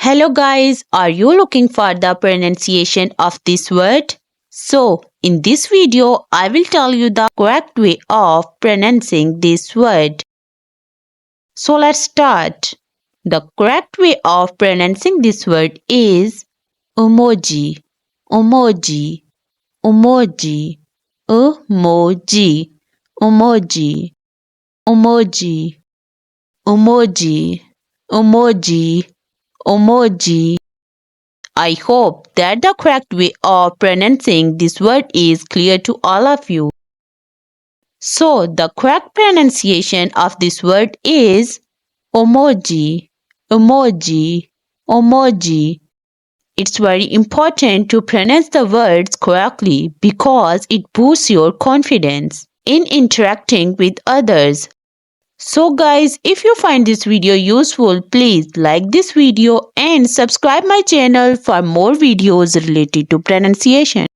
Hello guys, are you looking for the pronunciation of this word? So, in this video, I will tell you the correct way of pronouncing this word. So let's start. The correct way of pronouncing this word is emoji, emoji, emoji, emoji, emoji, emoji, emoji, emoji, emoji. I hope that the correct way of pronouncing this word is clear to all of you. So, the correct pronunciation of this word is emoji, emoji, emoji. It's very important to pronounce the words correctly because it boosts your confidence in interacting with others. So guys, if you find this video useful, please like this video and subscribe my channel for more videos related to pronunciation.